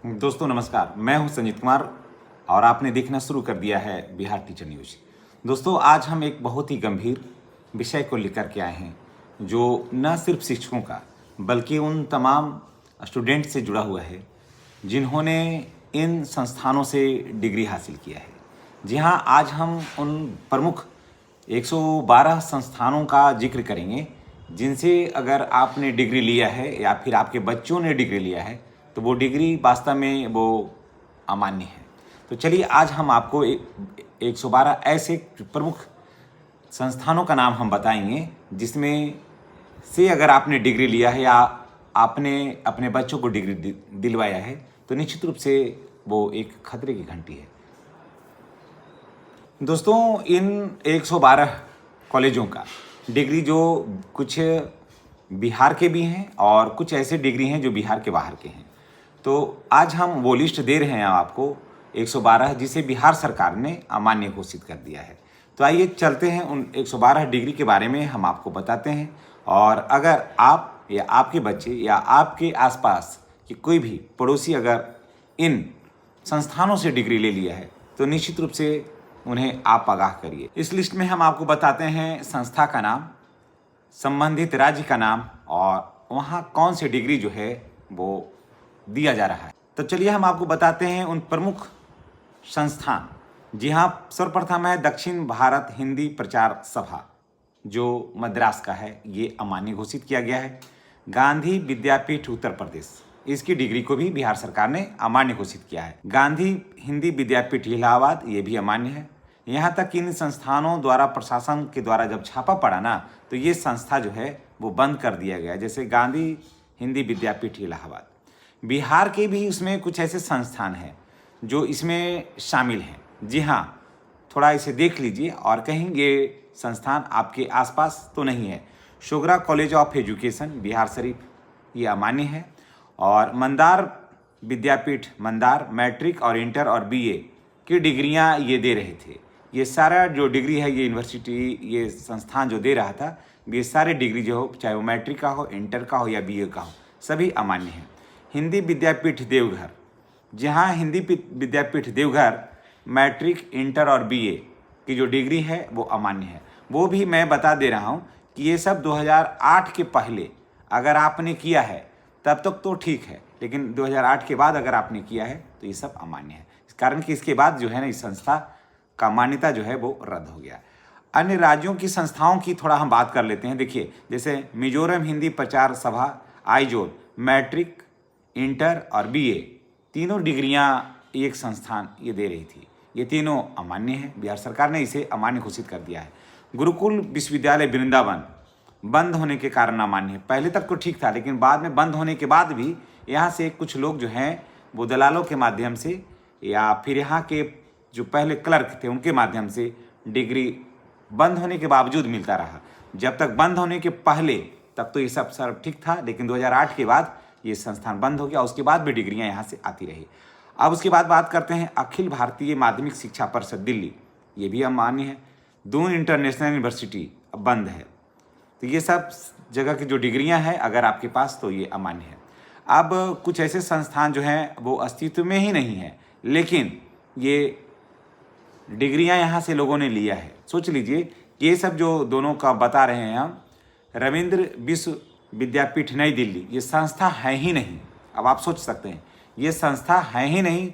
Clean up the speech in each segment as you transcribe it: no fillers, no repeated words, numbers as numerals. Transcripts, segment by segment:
दोस्तों नमस्कार, मैं हूं संजीत कुमार और आपने देखना शुरू कर दिया है बिहार टीचर न्यूज। दोस्तों आज हम एक बहुत ही गंभीर विषय को लेकर के आए हैं जो न सिर्फ शिक्षकों का बल्कि उन तमाम स्टूडेंट से जुड़ा हुआ है जिन्होंने इन संस्थानों से डिग्री हासिल किया है। जी हाँ, आज हम उन प्रमुख 112 संस्थानों का जिक्र करेंगे जिनसे अगर आपने डिग्री लिया है या फिर आपके बच्चों ने डिग्री लिया है तो वो डिग्री वास्तव में वो अमान्य है। तो चलिए आज हम आपको 112 ऐसे प्रमुख संस्थानों का नाम हम बताएंगे जिसमें से अगर आपने डिग्री लिया है या आपने अपने बच्चों को डिग्री दिलवाया है तो निश्चित रूप से वो एक खतरे की घंटी है। दोस्तों इन 112 कॉलेजों का डिग्री जो कुछ बिहार के भी हैं और कुछ ऐसे डिग्री हैं जो बिहार के बाहर के हैं। तो आज हम वो लिस्ट दे रहे हैं आपको 112 जिसे बिहार सरकार ने अमान्य घोषित कर दिया है। तो आइए चलते हैं उन 112 डिग्री के बारे में हम आपको बताते हैं। और अगर आप या आपके बच्चे या आपके आसपास के कोई भी पड़ोसी अगर इन संस्थानों से डिग्री ले लिया है तो निश्चित रूप से उन्हें आप आगाह करिए। इस लिस्ट में हम आपको बताते हैं संस्था का नाम, संबंधित राज्य का नाम और वहाँ कौन से डिग्री जो है वो दिया जा रहा है। तो चलिए हम आपको बताते हैं उन प्रमुख संस्थान। जी हाँ, सर्वप्रथम है दक्षिण भारत हिंदी प्रचार सभा जो मद्रास का है, ये अमान्य घोषित किया गया है। गांधी विद्यापीठ उत्तर प्रदेश, इसकी डिग्री को भी बिहार सरकार ने अमान्य घोषित किया है। गांधी हिंदी विद्यापीठ इलाहाबाद, ये भी अमान्य है। यहाँ तक इन संस्थानों द्वारा प्रशासन के द्वारा जब छापा पड़ा ना तो ये संस्था जो है वो बंद कर दिया गया, जैसे गांधी हिंदी विद्यापीठ इलाहाबाद। बिहार के भी उसमें कुछ ऐसे संस्थान हैं जो इसमें शामिल हैं। जी हाँ, थोड़ा इसे देख लीजिए और कहीं ये संस्थान आपके आसपास तो नहीं है। Shogran college of education Bihar Sharif, ये अमान्य है। और मंदार विद्यापीठ मंदार मैट्रिक और इंटर और बीए की डिग्रियां ये दे रहे थे। ये सारा जो डिग्री है ये यूनिवर्सिटी ये संस्थान जो दे रहा था, ये सारे डिग्री जो हो चाहे वो मैट्रिक का हो, इंटर का हो या बीए का हो, सभी अमान्य हैं। हिंदी विद्यापीठ देवघर, जहाँ हिंदी विद्यापीठ देवघर मैट्रिक इंटर और बीए की जो डिग्री है वो अमान्य है। वो भी मैं बता दे रहा हूँ कि ये सब 2008 के पहले अगर आपने किया है तब तक तो ठीक है, लेकिन 2008 के बाद अगर आपने किया है तो ये सब अमान्य है। कारण कि इसके बाद जो है ना इस संस्था का मान्यता जो है वो रद्द हो गया। अन्य राज्यों की संस्थाओं की थोड़ा हम बात कर लेते हैं। देखिए जैसे मिजोरम हिंदी प्रचार सभा आइजोल, मैट्रिक इंटर और बीए तीनों डिग्रियां एक संस्थान ये दे रही थी, ये तीनों अमान्य है। बिहार सरकार ने इसे अमान्य घोषित कर दिया है। गुरुकुल विश्वविद्यालय वृंदावन बंद होने के कारण अमान्य है। पहले तक तो ठीक था, लेकिन बाद में बंद होने के बाद भी यहाँ से कुछ लोग जो हैं वो दलालों के माध्यम से या फिर यहाँ के जो पहले क्लर्क थे उनके माध्यम से डिग्री बंद होने के बावजूद मिलता रहा। जब तक बंद होने के पहले तक तो ये सब ठीक था, लेकिन 2008 के बाद ये संस्थान बंद हो गया। उसके बाद भी डिग्रियां यहाँ से आती रही। अब उसके बाद बात करते हैं अखिल भारतीय माध्यमिक शिक्षा परिषद दिल्ली, ये भी अमान्य है। दून इंटरनेशनल यूनिवर्सिटी अब बंद है। तो ये सब जगह की जो डिग्रियां हैं अगर आपके पास तो ये अमान्य है। अब कुछ ऐसे संस्थान जो हैं वो अस्तित्व में ही नहीं है, लेकिन ये डिग्रियां यहाँ से लोगों ने लिया है। सोच लीजिए ये सब जो दोनों का बता रहे हैं हम, रविंद्र विश्व विद्यापीठ नई दिल्ली, ये संस्था है ही नहीं। अब आप सोच सकते हैं ये संस्था है ही नहीं।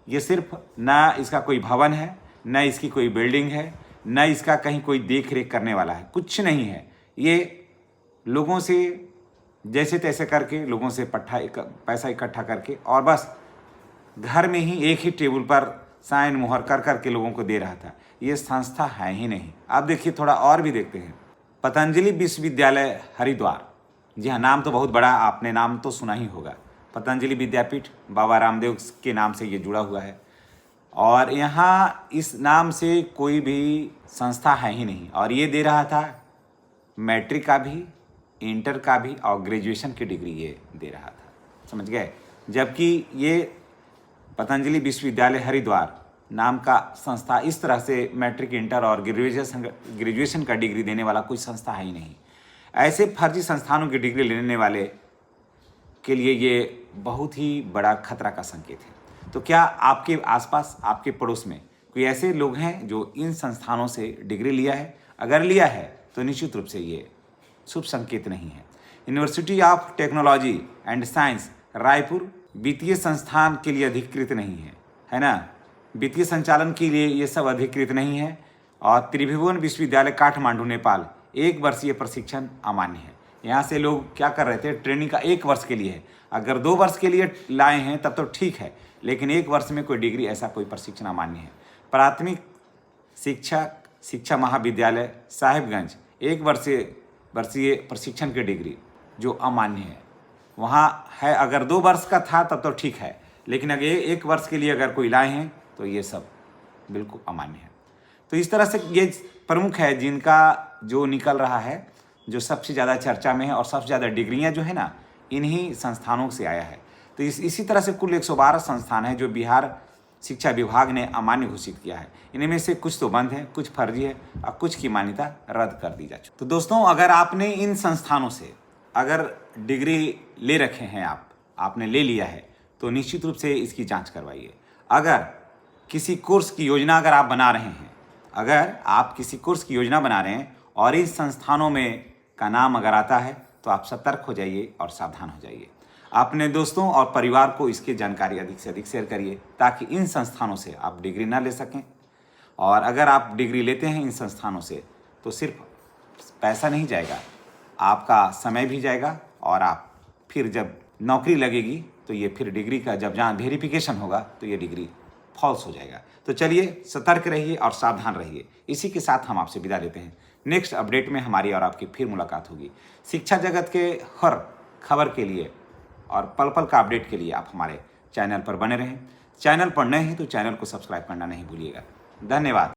ये सिर्फ ना इसका कोई भवन है, ना इसकी कोई बिल्डिंग है, ना इसका कहीं कोई देख रेख करने वाला है, कुछ नहीं है। ये लोगों से जैसे तैसे करके लोगों से पैसा इकट्ठा करके और बस घर में ही एक ही टेबल पर साइन मुहर कर करके लोगों को दे रहा था। ये संस्था है ही नहीं। अब देखिए थोड़ा और भी देखते हैं। पतंजलि विश्वविद्यालय हरिद्वार, जी हाँ, नाम तो बहुत बड़ा, आपने नाम तो सुना ही होगा। पतंजलि विद्यापीठ बाबा रामदेव के नाम से ये जुड़ा हुआ है और यहाँ इस नाम से कोई भी संस्था है ही नहीं। और ये दे रहा था मैट्रिक का भी, इंटर का भी और ग्रेजुएशन की डिग्री ये दे रहा था, समझ गए। जबकि ये पतंजलि विश्वविद्यालय हरिद्वार नाम का संस्था इस तरह से मैट्रिक इंटर और ग्रेजुएशन का डिग्री देने वाला कोई संस्था है ही नहीं। ऐसे फर्जी संस्थानों की डिग्री लेने वाले के लिए ये बहुत ही बड़ा खतरा का संकेत है। तो क्या आपके आसपास, आपके पड़ोस में कोई ऐसे लोग हैं जो इन संस्थानों से डिग्री लिया है? अगर लिया है तो निश्चित रूप से ये शुभ संकेत नहीं है। University of technology and science Raipur वित्तीय संस्थान के लिए अधिकृत नहीं है ना? वित्तीय संचालन के लिए ये सब अधिकृत नहीं है। और त्रिभुवन विश्वविद्यालय काठमांडू नेपाल 1 वर्षीय प्रशिक्षण अमान्य है। यहाँ से लोग क्या कर रहे थे, ट्रेनिंग का 1 वर्ष के लिए है। अगर 2 वर्ष के लिए लाए हैं तब तो ठीक है, लेकिन 1 वर्ष में कोई डिग्री, ऐसा कोई प्रशिक्षण अमान्य है। प्राथमिक शिक्षा महाविद्यालय साहिबगंज 1 वर्षीय प्रशिक्षण की डिग्री जो अमान्य है, वहाँ है। अगर 2 वर्ष का था तब तो ठीक है, लेकिन अगर 1 वर्ष के लिए अगर कोई लाए हैं तो ये सब बिल्कुल अमान्य है। तो इस तरह से ये प्रमुख है जिनका जो निकल रहा है, जो सबसे ज़्यादा चर्चा में है, और सबसे ज़्यादा डिग्रियाँ जो है ना, इन्हीं संस्थानों से आया है। तो इसी तरह से कुल 112 संस्थान है जो बिहार शिक्षा विभाग ने अमान्य घोषित किया है। इनमें से कुछ तो बंद है, कुछ फर्जी है और कुछ की मान्यता रद्द कर दी जा चुकी। तो दोस्तों, अगर आपने इन संस्थानों से अगर डिग्री ले रखे हैं, आपने ले लिया है, तो निश्चित रूप से इसकी जांच करवाइए। अगर किसी कोर्स की योजना अगर आप बना रहे हैं, अगर आप किसी कोर्स की योजना बना रहे हैं और इन संस्थानों में का नाम अगर आता है, तो आप सतर्क हो जाइए और सावधान हो जाइए। अपने दोस्तों और परिवार को इसकी जानकारी अधिक से अधिक शेयर करिए, ताकि इन संस्थानों से आप डिग्री ना ले सकें। और अगर आप डिग्री लेते हैं इन संस्थानों से, तो सिर्फ पैसा नहीं जाएगा, आपका समय भी जाएगा, और आप फिर जब नौकरी लगेगी तो ये फिर डिग्री का जब जहाँ वेरिफिकेशन होगा तो ये डिग्री फॉल्स हो जाएगा। तो चलिए, सतर्क रहिए और सावधान रहिए। इसी के साथ हम आपसे विदा लेते हैं। नेक्स्ट अपडेट में हमारी और आपकी फिर मुलाकात होगी। शिक्षा जगत के हर खबर के लिए और पल पल का अपडेट के लिए आप हमारे चैनल पर बने रहें। चैनल पर नए हैं तो चैनल को सब्सक्राइब करना नहीं भूलिएगा। धन्यवाद।